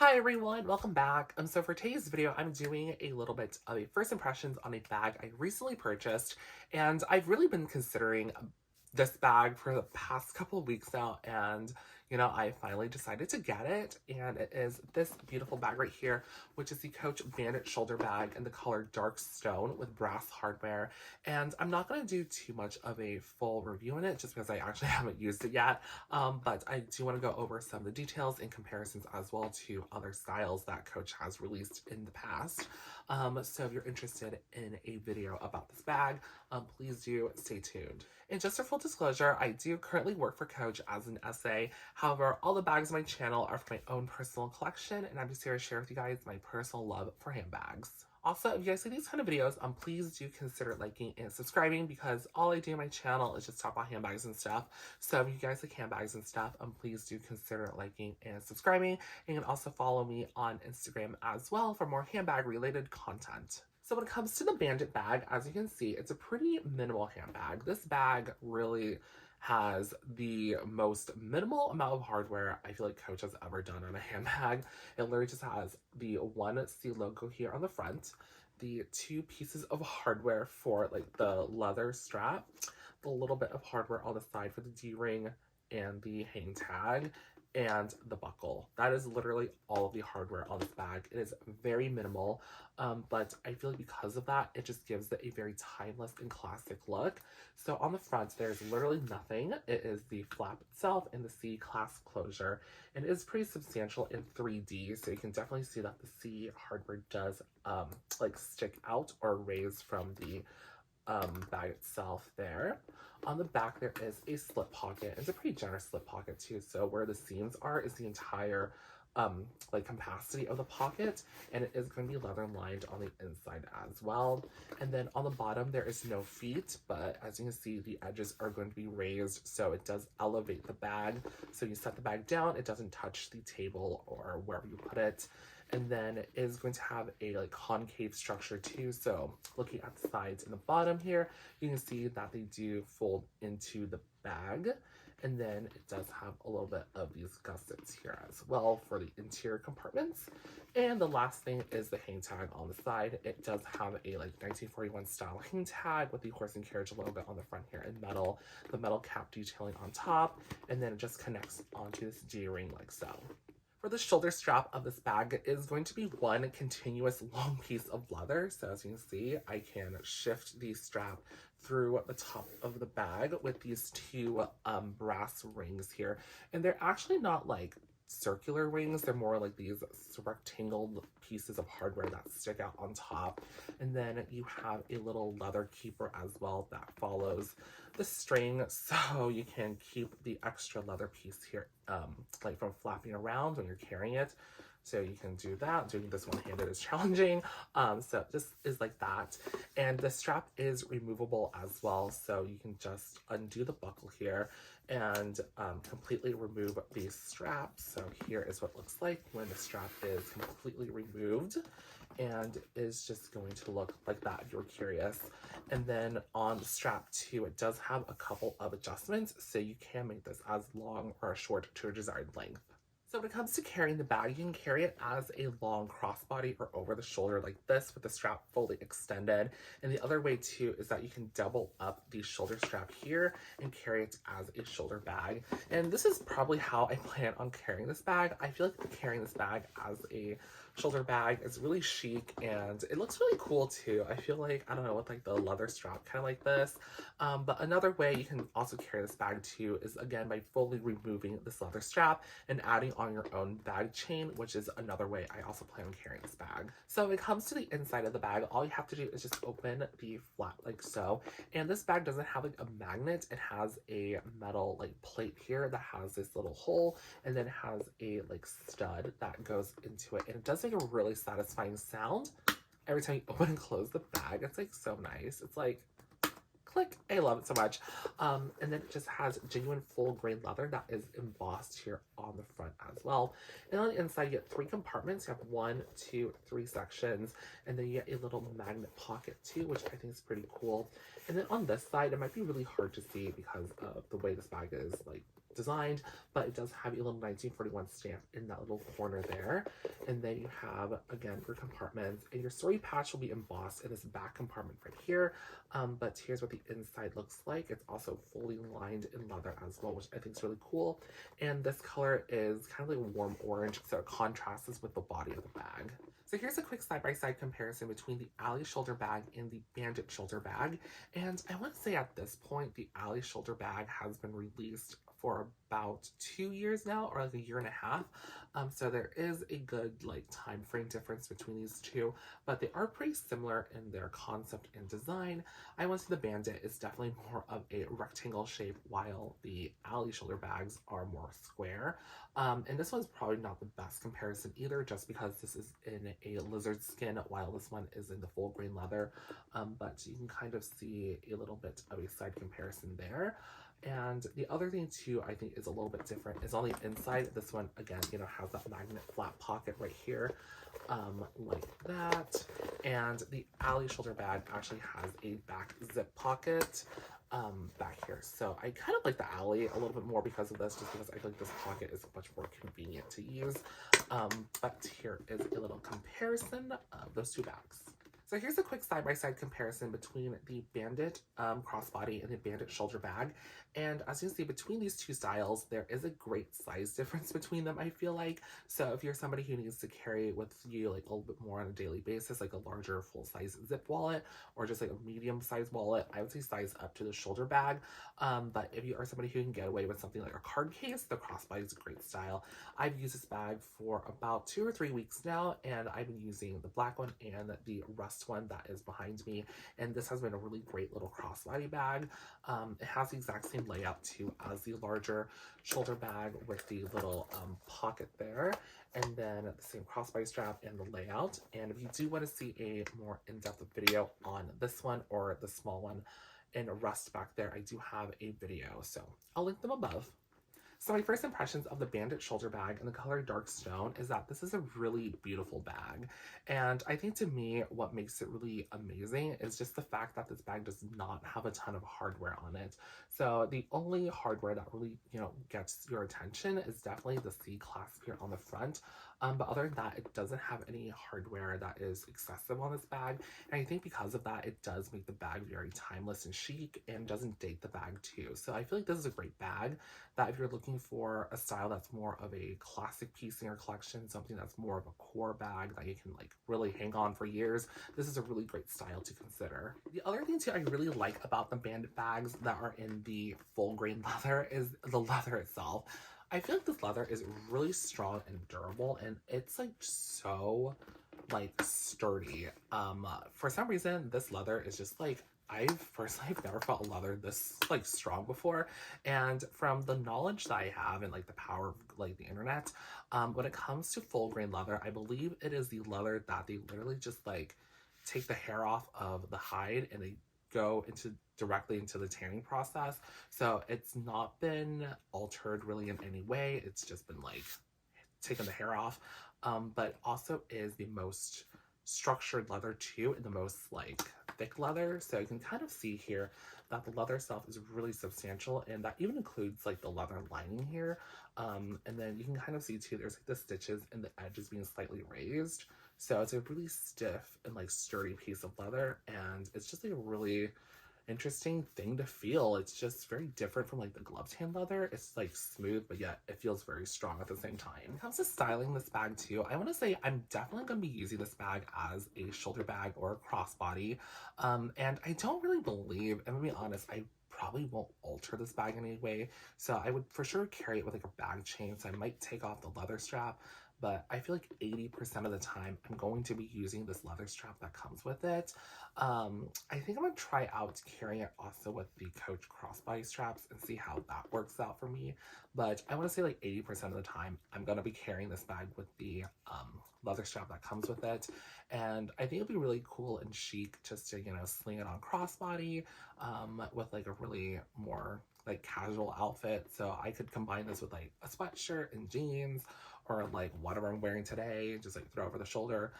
Hi everyone, welcome back. So for today's video, I'm doing a little bit of a first impressions on a bag I recently purchased, and I've really been considering this bag for the past couple of weeks now, and I finally decided to get it, and it is this beautiful bag right here, which is the Coach Bandit shoulder bag in the color Dark Stone with brass hardware. And I'm not going to do too much of a full review on it just because I actually haven't used it yet. But I do want to go over some of the details and comparisons as well to other styles that Coach has released in the past. So if you're interested in a video about this bag, please do stay tuned. And just for full disclosure, I do currently work for Coach as an SA. However, all the bags on my channel are for my own personal collection, and I'm just here to share with you guys my personal love for handbags. Also, if you guys see these kind of videos, please do consider liking and subscribing because all I do on my channel is just talk about handbags and stuff. So if you guys like handbags and stuff, please do consider liking and subscribing. And you can also follow me on Instagram as well for more handbag related content. So when it comes to the Bandit bag, as you can see, it's a pretty minimal handbag. This bag really has the most minimal amount of hardware I feel like Coach has ever done on a handbag. It literally just has the one C logo here on the front, the two pieces of hardware for like the leather strap, the little bit of hardware on the side for the D-ring and the hang tag, and the buckle. That is literally all of the hardware on this bag. It is very minimal, but I feel like because of that, it just gives it a very timeless and classic look. So on the front, there's literally nothing. It is the flap itself and the C clasp closure, and it is pretty substantial in 3D, so you can definitely see that the C hardware does like stick out or raise from the bag itself there. On the back, there is a slip pocket. It's a pretty generous slip pocket too. So where the seams are is the entire like capacity of the pocket, and it is going to be leather lined on the inside as well. And then on the bottom, there is no feet, but as you can see, the edges are going to be raised, so it does elevate the bag. So you set the bag down, it doesn't touch the table or wherever you put it. And then it is going to have a like concave structure too. So looking at the sides and the bottom here, you can see that they do fold into the bag. And then it does have a little bit of these gussets here as well for the interior compartments. And the last thing is the hang tag on the side. It does have a like 1941 style hang tag with the horse and carriage logo on the front here in metal, the metal cap detailing on top, and then it just connects onto this D-ring like so. For the shoulder strap of this bag is going to be one continuous long piece of leather. So as you can see, I can shift the strap through the top of the bag with these two brass rings here. And they're actually not like circular rings, they're more like these rectangle pieces of hardware that stick out on top. And then you have a little leather keeper as well that follows the string, so you can keep the extra leather piece here like from flapping around when you're carrying it. So you can do that. Doing this one-handed is challenging. So this is like that. And the strap is removable as well. So you can just undo the buckle here and completely remove the strap. So here is what it looks like when the strap is completely removed, and is just going to look like that if you're curious. And then on the strap too, it does have a couple of adjustments, so you can make this as long or as short to your desired length. So when it comes to carrying the bag, you can carry it as a long crossbody or over the shoulder like this with the strap fully extended. And the other way too is that you can double up the shoulder strap here and carry it as a shoulder bag. And this is probably how I plan on carrying this bag. I feel like carrying this bag as a shoulder bag is really chic and it looks really cool too. I feel like, I don't know, with like the leather strap kind of like this. But another way you can also carry this bag too is again by fully removing this leather strap and adding on your own bag chain, which is another way I also plan on carrying this bag. So when it comes to the inside of the bag, all you have to do is just open the flap like so. And this bag doesn't have like a magnet. It has a metal like plate here that has this little hole, and then it has a like stud that goes into it. And it does make a really satisfying sound every time you open and close the bag. It's like so nice. It's like click. I love it so much. And then it just has genuine full grain leather that is embossed here on the front as well. And on the inside, you get 3 compartments. You have 1, 2, 3 sections, and then you get a little magnet pocket too, which I think is pretty cool. And then on this side, it might be really hard to see because of the way this bag is like designed, but it does have a little 1941 stamp in that little corner there. And then you have, again, your compartments, and your story patch will be embossed in this back compartment right here. But here's what the inside looks like. It's also fully lined in leather as well, which I think is really cool. And this color is kind of like warm orange, so it contrasts with the body of the bag. So here's a quick side-by-side comparison between the Ally shoulder bag and the Bandit shoulder bag. And I want to say at this point, the Ally shoulder bag has been released for about 2 years now, or like a year and a half. So there is a good like time frame difference between these two, but they are pretty similar in their concept and design. I want to say the Bandit is definitely more of a rectangle shape, while the Ally shoulder bags are more square. And this one's probably not the best comparison either, just because this is in a lizard skin while this one is in the full grain leather. But you can kind of see a little bit of a side comparison there. And the other thing too, I think is a little bit different is on the inside. This one, again, you know, has that magnet flat pocket right here, like that. And the Ally shoulder bag actually has a back zip pocket back here. So I kind of like the Ally a little bit more because of this, just because I feel like this pocket is much more convenient to use. But here is a little comparison of those two bags. So here's a quick side-by-side comparison between the Bandit crossbody and the Bandit shoulder bag. And as you can see, between these two styles, there is a great size difference between them, I feel like. So if you're somebody who needs to carry with you like a little bit more on a daily basis, like a larger full-size zip wallet, or just like a medium-sized wallet, I would say size up to the shoulder bag. But if you are somebody who can get away with something like a card case, the crossbody is a great style. I've used this bag for about 2 or 3 weeks now, and I've been using the black one and the rust one that is behind me, and this has been a really great little crossbody bag. It has the exact same layout too as the larger shoulder bag with the little pocket there, and then the same crossbody strap and the layout. And if you do want to see a more in-depth video on this one or the small one in rust back there, I do have a video, so I'll link them above. So my first impressions of the Bandit shoulder bag in the color Dark Stone is that this is a really beautiful bag. And I think to me, what makes it really amazing is just the fact that this bag does not have a ton of hardware on it. So the only hardware that really, you know, gets your attention is definitely the C clasp here on the front. But other than that, it doesn't have any hardware that is excessive on this bag. And I think because of that, it does make the bag very timeless and chic and doesn't date the bag too. So I feel like this is a great bag that if you're looking for a style that's more of a classic piece in your collection, something that's more of a core bag that you can like really hang on for years, this is a really great style to consider. The other thing too I really like about the Bandit bags that are in the full grain leather is the leather itself. I feel like this leather is really strong and durable, and it's like so like sturdy. For some reason, this leather is just like, I've never felt a leather this like strong before. And from the knowledge that I have and like the power of like the internet, when it comes to full grain leather, I believe it is the leather that they literally just like take the hair off of the hide and they go directly into the tanning process. So it's not been altered really in any way. It's just been like taking the hair off. But also is the most structured leather too, and the most like thick leather. So you can kind of see here that the leather itself is really substantial, and that even includes like the leather lining here. And then you can kind of see too, there's like the stitches and the edges being slightly raised. So it's a really stiff and like sturdy piece of leather, and it's just like a really interesting thing to feel. It's just very different from like the glove tan leather. It's like smooth, but yet it feels very strong at the same time. When it comes to styling this bag too, I want to say I'm definitely going to be using this bag as a shoulder bag or a crossbody. And I don't really believe, I'm going to be honest, I probably won't alter this bag in any way. So I would for sure carry it with like a bag chain. So I might take off the leather strap, but I feel like 80% of the time I'm going to be using this leather strap that comes with it. I think I'm gonna try out carrying it also with the Coach crossbody straps and see how that works out for me. But I want to say like 80% of the time I'm gonna be carrying this bag with the leather strap that comes with it. And I think it'll be really cool and chic just to, you know, sling it on crossbody with like a really more like casual outfit. So I could combine this with like a sweatshirt and jeans, or like whatever I'm wearing today, just like throw over the shoulder.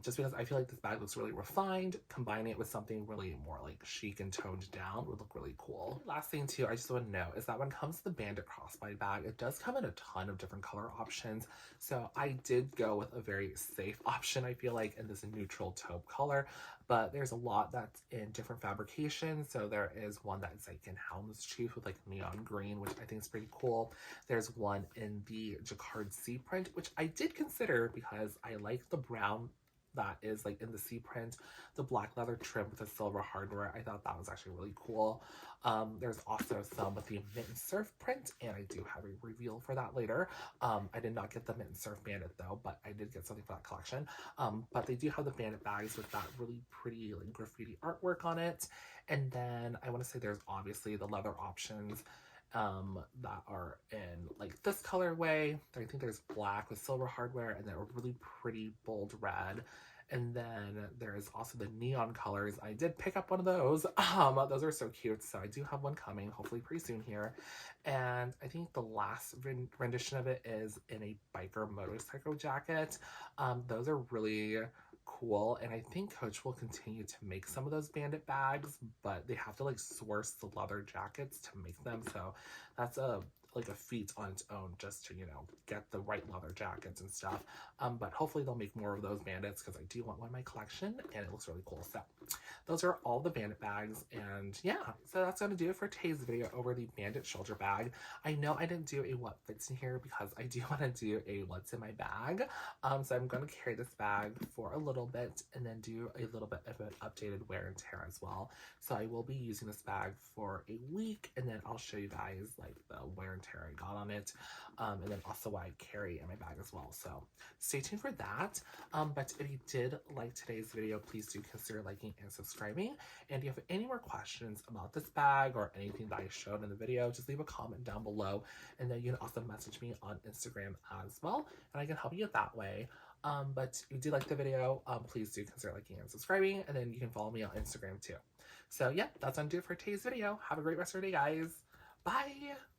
Just because I feel like this bag looks really refined, combining it with something really more like chic and toned down would look really cool. Last thing too, I just want to know is that when it comes to the Bandit crossbody bag, it does come in a ton of different color options. So I did go with a very safe option, I feel like, in this neutral taupe color, but there's a lot that's in different fabrications. So there is one that's like in houndstooth with like neon green, which I think is pretty cool. There's one in the jacquard sea print, which I did consider because I like the brown that is like in the sea print, the black leather trim with the silver hardware. I thought that was actually really cool. There's also some with the mint and surf print, and I do have a reveal for that later. I did not get the mint and surf bandit though, but I did get something for that collection. But they do have the bandit bags with that really pretty like graffiti artwork on it. And then I want to say there's obviously the leather options that are in like this colorway. I think there's black with silver hardware and then a really pretty bold red. And then there's also the neon colors. I did pick up one of those. Those are so cute. So I do have one coming, hopefully pretty soon here. And I think the last rendition of it is in a biker motorcycle jacket. Those are really cool, and I think Coach will continue to make some of those bandit bags, but they have to like source the leather jackets to make them, so that's a feat on its own just to, you know, get the right leather jackets and stuff. But hopefully they'll make more of those bandits because I do want one in my collection and it looks really cool. So those are all the bandit bags, and yeah, so that's gonna do it for today's video over the bandit shoulder bag. I know I didn't do a what fits in here because I do want to do a what's in my bag. So I'm gonna carry this bag for a little bit and then do a little bit of an updated wear and tear as well. So I will be using this bag for a week, and then I'll show you guys like the wear and tear I got on it, and then also what I carry in my bag as well. So stay tuned for that. But if you did like today's video, please do consider liking and subscribing. And if you have any more questions about this bag or anything that I showed in the video, just leave a comment down below, and then you can also message me on Instagram as well, and I can help you that way. But if you did like the video, please do consider liking and subscribing, and then you can follow me on Instagram too. So yeah, that's gonna do it for today's video. Have a great rest of your day, guys. Bye!